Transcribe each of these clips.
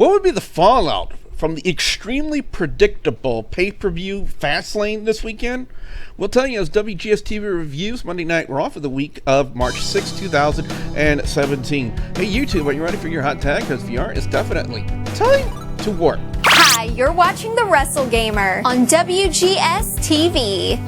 What would be the fallout from the extremely predictable pay-per-view Fastlane this weekend? We'll tell you as WGS-TV reviews Monday Night Raw for the week of March 6, 2017. Hey YouTube, are you ready for your hot tag? Because VR is definitely time to work. Hi, you're watching The Wrestle Gamer on WGS-TV.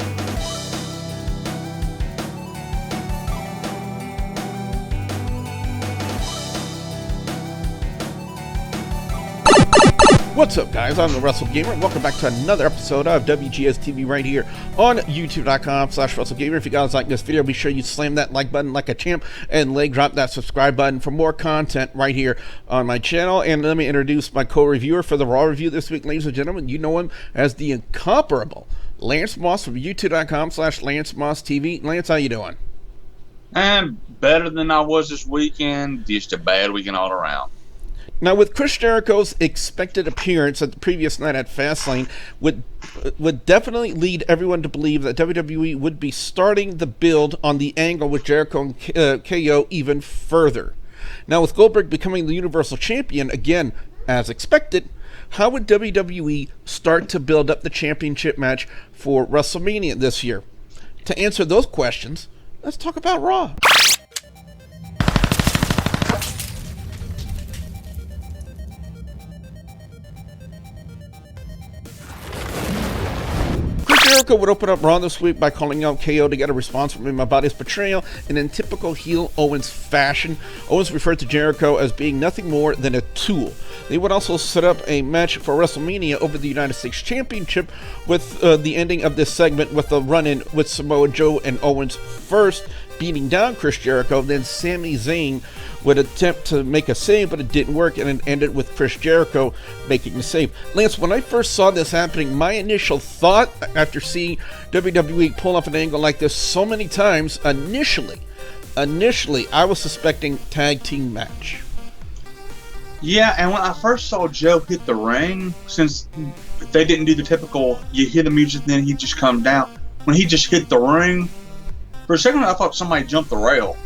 What's up, guys? I'm the Wrestle Gamer. Welcome back to another episode of WGS-TV right here on YouTube.com/WrestleGamer. If you guys like this video, be sure you slam that like button like a champ and leg drop that subscribe button for more content right here on my channel. And let me introduce my co-reviewer for the Raw review this week, ladies and gentlemen. You know him as the incomparable Lance Moss from YouTube.com/LanceMossTV. Lance, how you doing? I'm better than I was this weekend. Just a bad weekend all around. Now, with Chris Jericho's expected appearance at the previous night at Fastlane, would definitely lead everyone to believe that WWE would be starting the build on the angle with Jericho and KO even further. Now, with Goldberg becoming the Universal Champion, again, as expected, how would WWE start to build up the championship match for WrestleMania this year? To answer those questions, let's talk about Raw. Jericho would open up Raw this week by calling out KO to get a response from him about his betrayal, and in typical heel Owens fashion, Owens referred to Jericho as being nothing more than a tool. They would also set up a match for WrestleMania over the United States Championship, with the ending of this segment with a run-in with Samoa Joe and Owens first beating down Chris Jericho, then Sami Zayn would attempt to make a save, but it didn't work, and it ended with Chris Jericho making the save. Lance, when I first saw this happening, my initial thought, after seeing WWE pull off an angle like this so many times, initially, I was suspecting tag team match. Yeah, and when I first saw Joe hit the ring, since they didn't do the typical, you hear the music, then he just comes down. When he just hit the ring, for a second I thought somebody jumped the rail.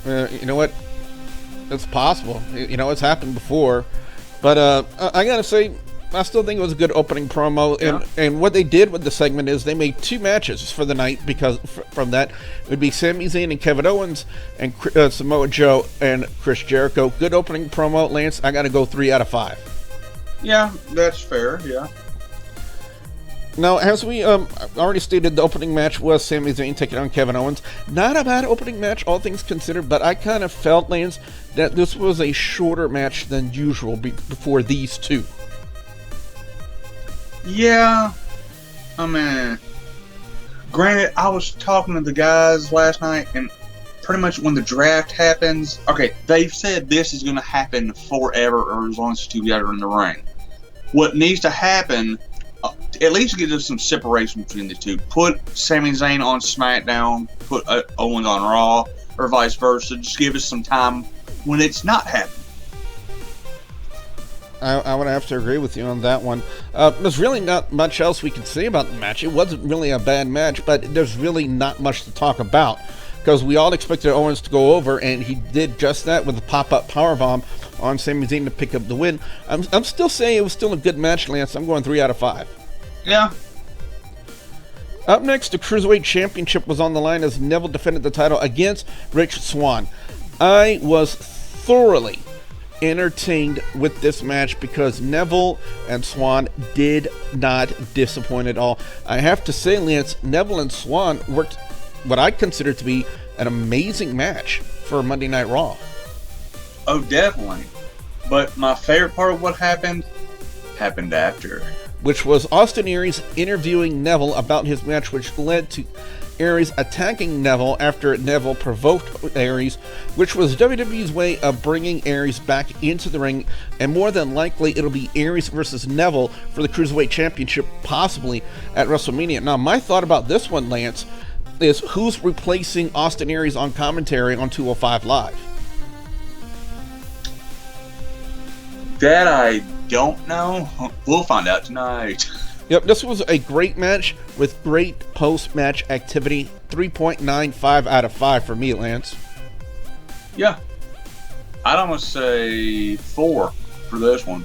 You know what? It's possible. You know, it's happened before. But I gotta say, I still think it was a good opening promo. And what they did with the segment is they made two matches for the night, because from that it would be Sami Zayn and Kevin Owens and Samoa Joe and Chris Jericho. Good opening promo, Lance. I gotta go 3 out of 5. Yeah, that's fair, yeah. Now, as we already stated, the opening match was Sami Zayn taking on Kevin Owens. Not a bad opening match, all things considered, but I kind of felt, Lance, that this was a shorter match than usual before these two. Yeah, I mean, granted, I was talking to the guys last night, and pretty much when the draft happens, okay, they've said this is going to happen forever, or as long as the two guys are in the ring. What needs to happen, at least give us some separation between the two. Put Sami Zayn on SmackDown, put Owens on Raw, or vice versa. Just give us some time when it's not happening. I would have to agree with you on that one. There's really not much else we can say about the match. It wasn't really a bad match, but there's really not much to talk about, because we all expected Owens to go over, and he did just that with a pop-up powerbomb on Sami Zayn to pick up the win. I'm still saying it was still a good match, Lance. I'm going 3 out of 5. Yeah. Up next, the Cruiserweight Championship was on the line as Neville defended the title against Swann. I was thoroughly entertained with this match because Neville and Swann did not disappoint at all. I have to say, Lance, Neville and Swann worked what I consider to be an amazing match for Monday Night Raw. Oh, definitely. But my favorite part of what happened after, which was Austin Aries interviewing Neville about his match, which led to Aries attacking Neville after Neville provoked Aries, which was WWE's way of bringing Aries back into the ring, and more than likely it'll be Aries versus Neville for the Cruiserweight Championship, possibly at WrestleMania. Now, my thought about this one, Lance, is who's replacing Austin Aries on commentary on 205 Live? That I don't know. We'll find out tonight. Yep, this was a great match with great post-match activity. 3.95 out of 5 for me, Lance. Yeah. I'd almost say 4 for this one.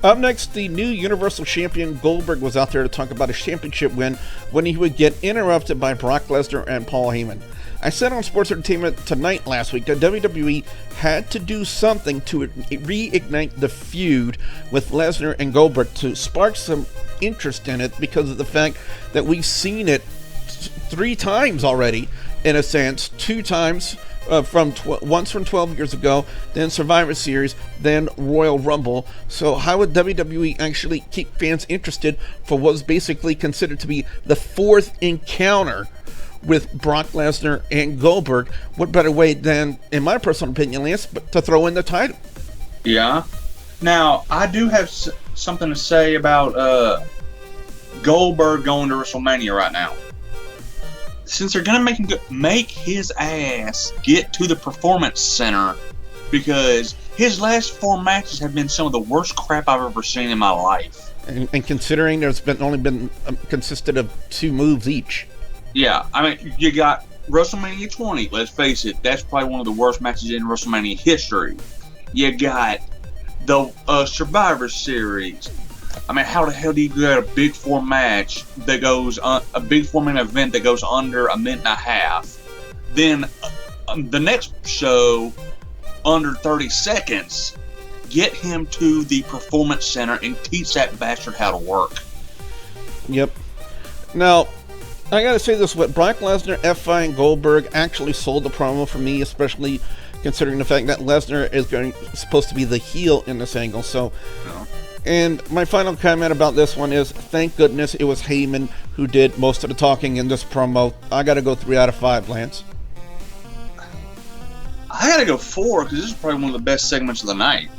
Up next, the new Universal Champion Goldberg was out there to talk about his championship win when he would get interrupted by Brock Lesnar and Paul Heyman. I said on Sports Entertainment Tonight last week that WWE had to do something to reignite the feud with Lesnar and Goldberg to spark some interest in it because of the fact that we've seen it 3 times already, in a sense. 2 times. Once from 12 years ago, then Survivor Series, then Royal Rumble. So how would WWE actually keep fans interested for what was basically considered to be the 4th encounter with Brock Lesnar and Goldberg? What better way than, in my personal opinion, Lance, to throw in the title? Yeah. Now, I do have something to say about Goldberg going to WrestleMania right now. Since they're gonna make his ass get to the Performance Center, because his last 4 matches have been some of the worst crap I've ever seen in my life. And considering there's only been consisted of 2 moves each. Yeah, I mean, you got WrestleMania 20. Let's face it, that's probably one of the worst matches in WrestleMania history. You got the Survivor Series. I mean, how the hell do you get a Big 4 match that goes a Big 4-man event that goes under a minute and a half? Then the next show, under 30 seconds, get him to the Performance Center and teach that bastard how to work. Yep. Now, I gotta say this: what Brock Lesnar, F5, and Goldberg actually sold the promo for me, especially considering the fact that Lesnar is supposed to be the heel in this angle. So. No. And my final comment about this one is, thank goodness it was Heyman who did most of the talking in this promo. I gotta go 3 out of 5, Lance. I gotta go 4, because this is probably one of the best segments of the night.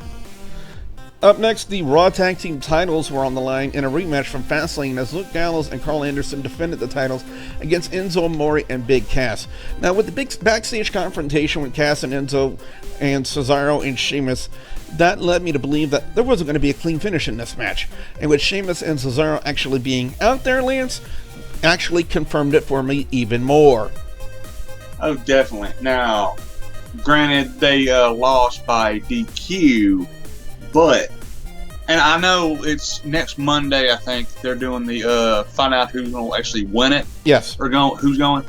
Up next, the Raw Tag Team titles were on the line in a rematch from Fastlane as Luke Gallows and Karl Anderson defended the titles against Enzo, Amore, and Big Cass. Now, with the big backstage confrontation with Cass and Enzo and Cesaro and Sheamus, that led me to believe that there wasn't going to be a clean finish in this match. And with Sheamus and Cesaro actually being out there, Lance, actually confirmed it for me even more. Oh, definitely. Now, granted, they lost by DQ, but, and I know it's next Monday, I think, they're doing the, find out who's going to actually win it. Yes. Or who's going.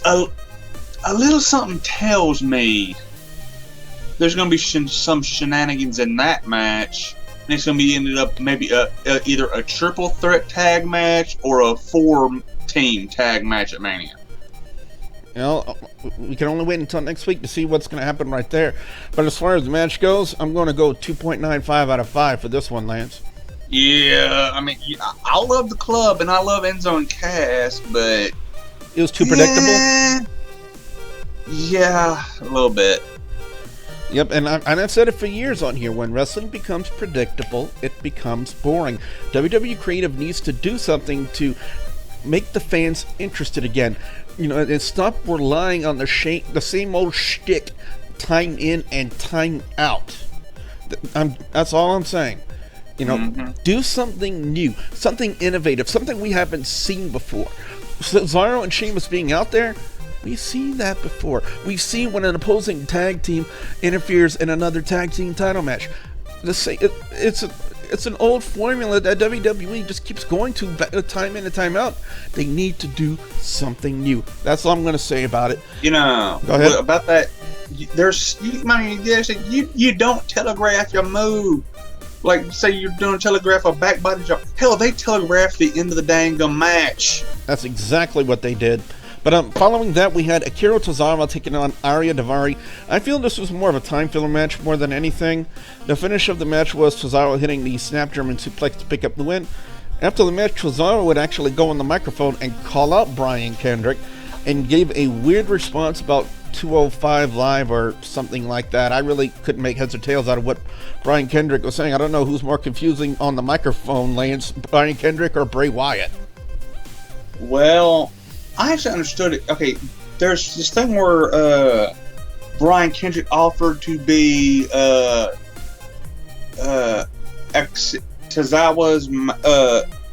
A little something tells me there's going to be some shenanigans in that match, and it's going to be ended up maybe either a triple threat tag match or a 4-team tag match at Mania. You know, we can only wait until next week to see what's going to happen right there. But as far as the match goes, I'm going to go 2.95 out of 5 for this one, Lance. Yeah, I mean, I love the club, and I love Enzo and Cass, but... It was too predictable? Yeah, a little bit. Yep, and I've said it for years on here. When wrestling becomes predictable, it becomes boring. WWE Creative needs to do something to make the fans interested again. You know, and stop relying on the same old shtick, time in and time out. That's all I'm saying. You know, do something new, something innovative, something we haven't seen before. Cesaro and Sheamus being out there, we've seen that before. We've seen when an opposing tag team interferes in another tag team title match. It's an old formula that WWE just keeps going to time in and time out. They need to do something new. That's all I'm going to say about it. You know, go ahead. About that, you don't telegraph your move. Like, say you're doing telegraph a back body drop. Hell, they telegraphed the end of the dang match. That's exactly what they did. But following that, we had Akira Tozawa taking on Ariya Davari. I feel this was more of a time filler match more than anything. The finish of the match was Tozawa hitting the snap German suplex to pick up the win. After the match, Tozawa would actually go on the microphone and call out Brian Kendrick and gave a weird response about 205 Live or something like that. I really couldn't make heads or tails out of what Brian Kendrick was saying. I don't know who's more confusing on the microphone, Lance, Brian Kendrick or Bray Wyatt. Well, I actually understood it. Okay, there's this thing where Brian Kendrick offered to be Tozawa's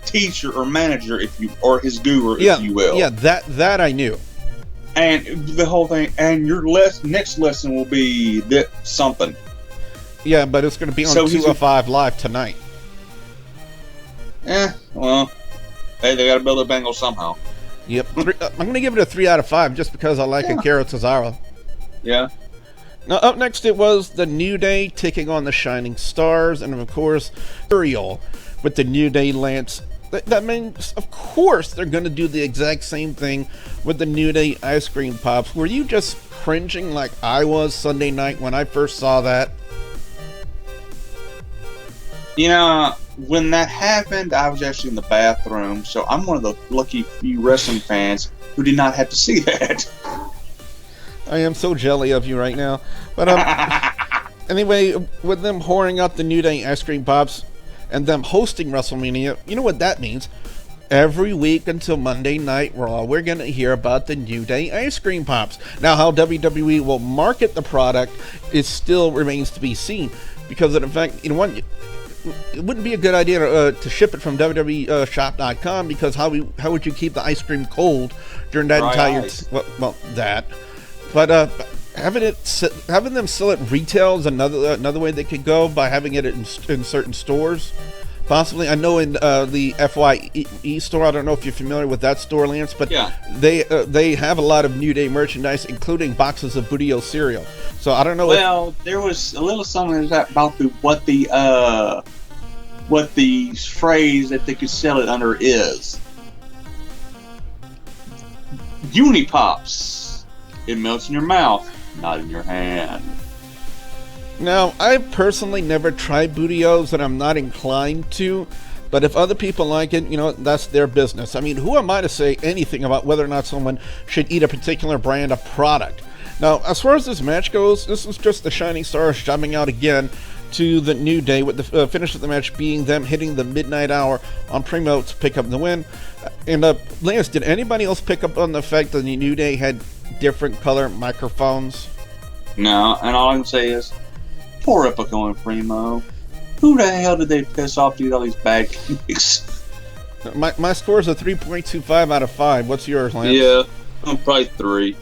teacher or manager, or his guru, if you will. Yeah, that I knew. And the whole thing, and your next lesson will be that something. Yeah, but it's going to be on 205 Live tonight. Well, hey, they got to build a Bengal somehow. Yep. I'm going to give it a 3 out of 5 just because I like Akira Tozawa. Yeah. Now, up next, it was the New Day taking on the Shining Stars, and of course, Ariya with the New Day Lance. That means, of course, they're going to do the exact same thing with the New Day ice cream pops. Were you just cringing like I was Sunday night when I first saw that? You know, when that happened, I was actually in the bathroom, so I'm one of the lucky few wrestling fans who did not have to see that. I am so jelly of you right now. But anyway, with them whoring out the New Day ice cream pops and them hosting WrestleMania, you know what that means? Every week until Monday Night Raw, we're going to hear about the New Day ice cream pops. Now, how WWE will market the product still remains to be seen. Because, in fact, you know what? It wouldn't be a good idea to ship it from WWEshop.com because how would you keep the ice cream cold during that entire that? But having them sell it retail is another way they could go by having it in certain stores. Possibly, I know in the FYE store. I don't know if you're familiar with that store, Lance, but yeah, they have a lot of New Day merchandise, including boxes of Budio cereal. So I don't know. Well, there was a little something about what the phrase that they could sell it under is. Unipops. It melts in your mouth, not in your hand. Now, I've personally never tried Budios, and I'm not inclined to. But if other people like it, you know, that's their business. I mean, who am I to say anything about whether or not someone should eat a particular brand of product? Now, as far as this match goes, this was just the Shining Stars jumping out again to the New Day, with the finish of the match being them hitting the midnight hour on Primo to pick up the win. And Lance, did anybody else pick up on the fact that the New Day had different color microphones? No, and all I can say is, poor Epico and Primo. Who the hell did they piss off to get all these bad gimmicks? My score is a 3.25 out of 5. What's yours, Lance? Yeah, I'm probably 3.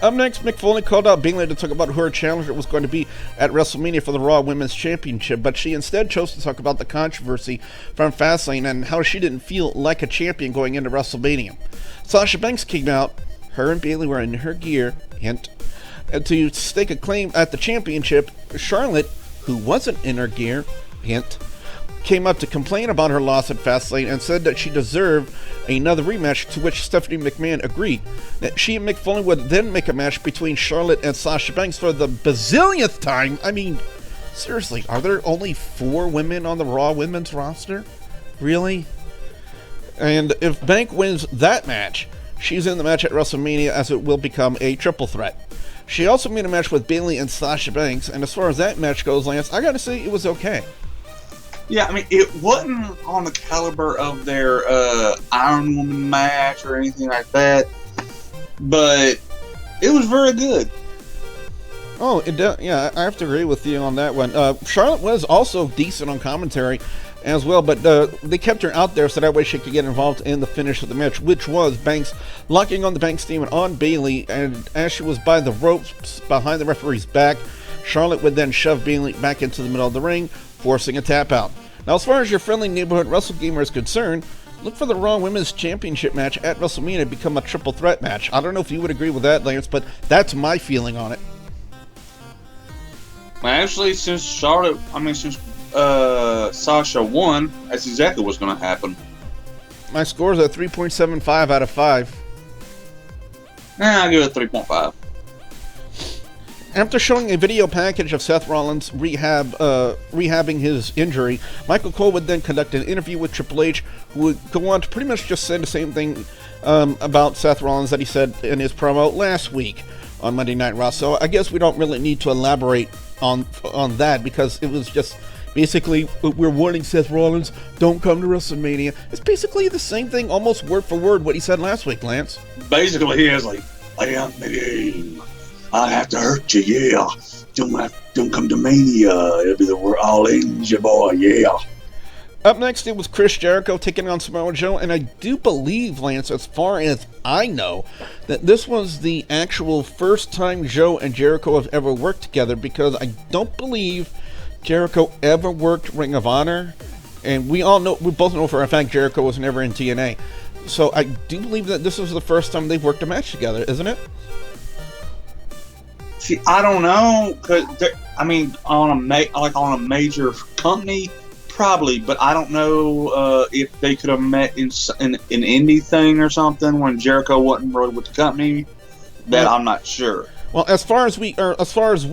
Up next, Mick Foley called out Bayley to talk about who her challenger was going to be at WrestleMania for the Raw Women's Championship, but she instead chose to talk about the controversy from Fastlane and how she didn't feel like a champion going into WrestleMania. Sasha Banks came out. Her and Bayley were in her gear, hint, to stake a claim at the championship. Charlotte, who wasn't in her gear, hint, came up to complain about her loss at Fastlane and said that she deserved another rematch, to which Stephanie McMahon agreed. That she and Mick Foley would then make a match between Charlotte and Sasha Banks for the bazillionth time. I mean, seriously, are there only 4 women on the Raw women's roster? Really? And if Bank wins that match, she's in the match at WrestleMania, as it will become a triple threat. She also made a match with Bayley and Sasha Banks, and as far as that match goes, Lance, I gotta say it was okay. Yeah, I mean, it wasn't on the caliber of their Iron Woman match or anything like that, but it was very good. Oh, yeah, I have to agree with you on that one. Charlotte was also decent on commentary as well, but they kept her out there so that way she could get involved in the finish of the match, which was Banks locking on the Banks demon on Bayley, and as she was by the ropes behind the referee's back, Charlotte would then shove Bayley back into the middle of the ring, forcing a tap out. Now, as far as your friendly neighborhood Wrestle Gamer is concerned, look for the Raw Women's Championship match at WrestleMania to become a triple threat match. I don't know if you would agree with that, Lance, but that's my feeling on it. Actually, since Sasha won, that's exactly what's going to happen. My score is a 3.75 out of 5. I'll give it a 3.5. After showing a video package of Seth Rollins rehabbing his injury, Michael Cole would then conduct an interview with Triple H, who would go on to pretty much just say the same thing about Seth Rollins that he said in his promo last week on Monday Night Raw. So I guess we don't really need to elaborate on that, because it was just basically, we're warning Seth Rollins, don't come to WrestleMania. It's basically the same thing, almost word for word, what he said last week, Lance. Basically, he is like, I am the game. I have to hurt you, yeah. Don't come to Mania. It'll be the all in your boy, yeah. Up next, it was Chris Jericho taking on Samoa Joe, and I do believe, Lance, as far as I know, that this was the actual first time Joe and Jericho have ever worked together, because I don't believe Jericho ever worked Ring of Honor, and we both know for a fact Jericho was never in TNA. So I do believe that this was the first time they've worked a match together, isn't it? See, I don't know, cause on a major company, probably, but I don't know if they could have met in an indie thing or something when Jericho wasn't really with the company. That I'm not sure. Well, as far as we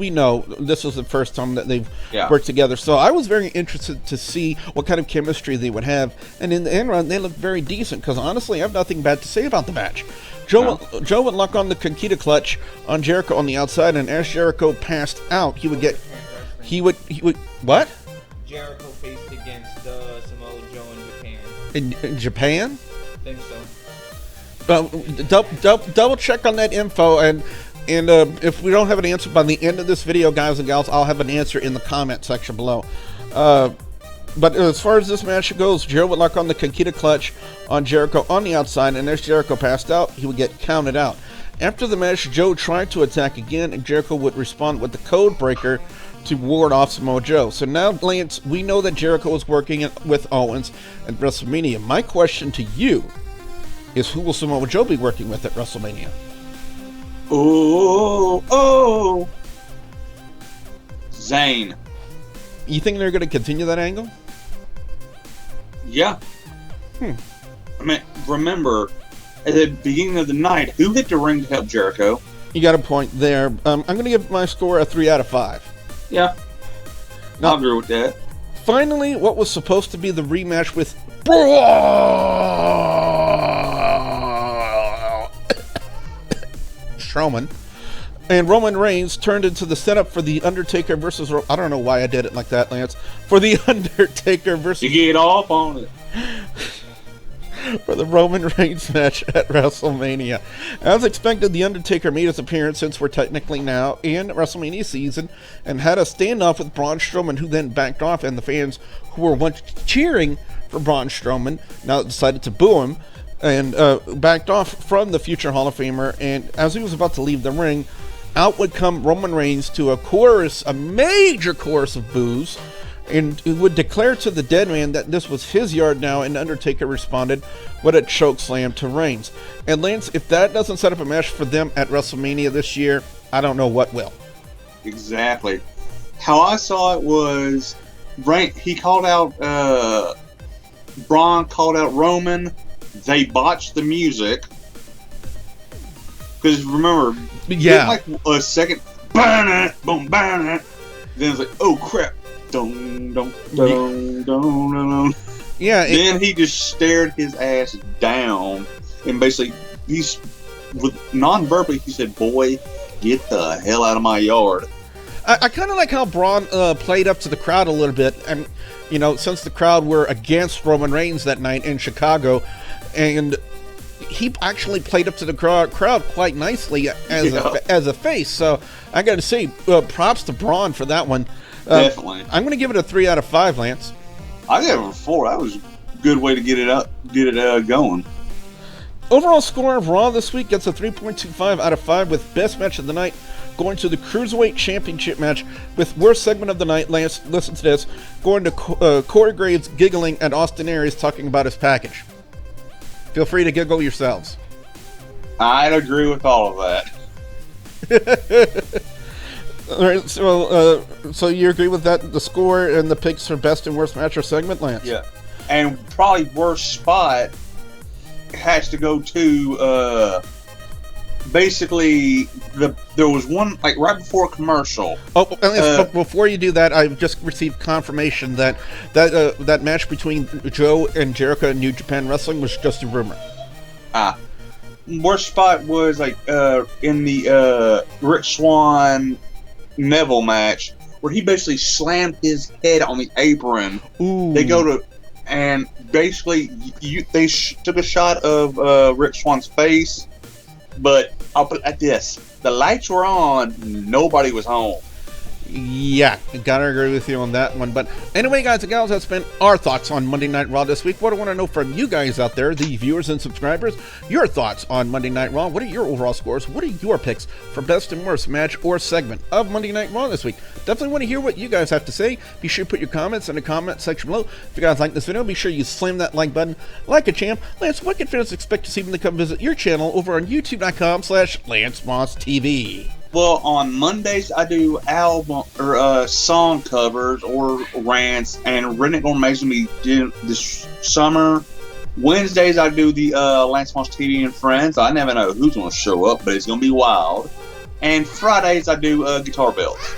know, this was the first time that they've worked together. So I was very interested to see what kind of chemistry they would have, and in the end run, they looked very decent. Because honestly, I have nothing bad to say about the match. Joe would lock on the Conquista clutch on Jericho on the outside, and as Jericho passed out, he would what? Jericho faced against Samoa Joe in Japan. In Japan? I think so. Double check on that info, and if we don't have an answer by the end of this video, guys and gals, I'll have an answer in the comment section below. But as far as this match goes, Joe would lock on the Conquista clutch on Jericho on the outside, and as Jericho passed out, he would get counted out. After the match, Joe tried to attack again, and Jericho would respond with the code breaker to ward off Samoa Joe. So now, Lance, we know that Jericho is working with Owens at WrestleMania. My question to you is, who will Samoa Joe be working with at WrestleMania? Oh, Zayn. You think they're going to continue that angle? Yeah. I mean, remember, at the beginning of the night, who hit the ring to help Jericho? You got a point there. I'm going to give my score a 3 out of 5. Yeah. I'll agree with that. Finally, what was supposed to be the rematch with Strowman and Roman Reigns turned into the setup for the Undertaker versus... I don't know why I did it like that, Lance. For the Undertaker versus... You get off on it. For the Roman Reigns match at WrestleMania. As expected, the Undertaker made his appearance, since we're technically now in WrestleMania season, and had a standoff with Braun Strowman, who then backed off, and the fans who were once cheering for Braun Strowman now decided to boo him, and backed off from the future Hall of Famer. And as he was about to leave the ring, out would come Roman Reigns to a major chorus of boos, and he would declare to the dead man that this was his yard now, and Undertaker responded with a chokeslam to Reigns. And Lance, if that doesn't set up a match for them at WrestleMania this year, I don't know what will. Exactly. How I saw it was, he called out, Braun called out Roman, they botched the music. Because remember, like a second, boom, then it's like, oh crap. Dun, dun, dun, dun, dun, dun. Yeah. Then he just stared his ass down, and basically, non-verbally, he said, "Boy, get the hell out of my yard." I kind of like how Braun played up to the crowd a little bit, and since the crowd were against Roman Reigns that night in Chicago, and he actually played up to the crowd quite nicely as a face. So I got to say, props to Braun for that one. Definitely. I'm going to give it a 3 out of 5, Lance. I gave it a 4. That was a good way to get it going. Overall score of Raw this week gets a 3.25 out of 5, with best match of the night going to the Cruiserweight Championship match, with worst segment of the night, Lance, listen to this, going to Corey Graves giggling at Austin Aries talking about his package. Feel free to giggle yourselves. I'd agree with all of that. All right, so you agree with that, the score and the picks for best and worst match or segment, Lance? Yeah. And probably worst spot has to go to, basically, there was one, like, right before a commercial. Oh, before you do that, I've just received confirmation that that match between Joe and Jericho in New Japan Wrestling was just a rumor. Worst spot was, like, in the Rick Swann Neville match, where he basically slammed his head on the apron. Ooh. They go to, and basically they took a shot of Rick Swann's face, but I'll put it like this: the lights were on, nobody was home. Yeah, gotta agree with you on that one. But anyway, guys and gals, that's been our thoughts on Monday Night Raw this week. What I want to know from you guys out there, the viewers and subscribers, your thoughts on Monday Night Raw. What are your overall scores? What are your picks for best and worst match or segment of Monday Night Raw this week? Definitely want to hear what you guys have to say. Be sure to put your comments in the comment section below. If you guys like this video, be sure you slam that like button like a champ. Lance, what can fans expect to see when they come visit your channel over on youtube.com/LanceMossTV? Well, on Mondays I do album or song covers or rants, and Redneck Gourmet's gonna be doing this summer. Wednesdays I do the Lance Moss TV and Friends. I never know who's gonna show up, but it's gonna be wild. And Fridays I do guitar builds.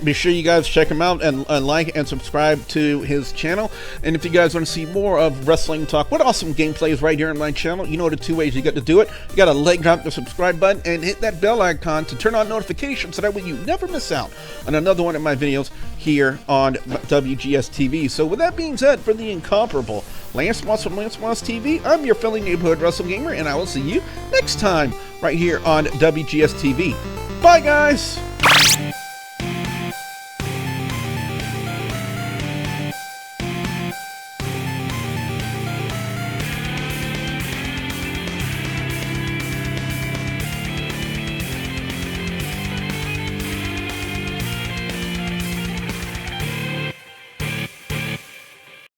Be sure you guys check him out and like and subscribe to his channel. And if you guys want to see more of wrestling talk, what awesome gameplays right here on my channel, you know the two ways you got to do it. You got to leg drop the subscribe button and hit that bell icon to turn on notifications so that way you never miss out on another one of my videos here on WGS-TV. So with that being said, for the incomparable Lance Moss from Lance Moss TV, I'm your friendly neighborhood wrestle gamer, and I will see you next time right here on WGS-TV. Bye, guys!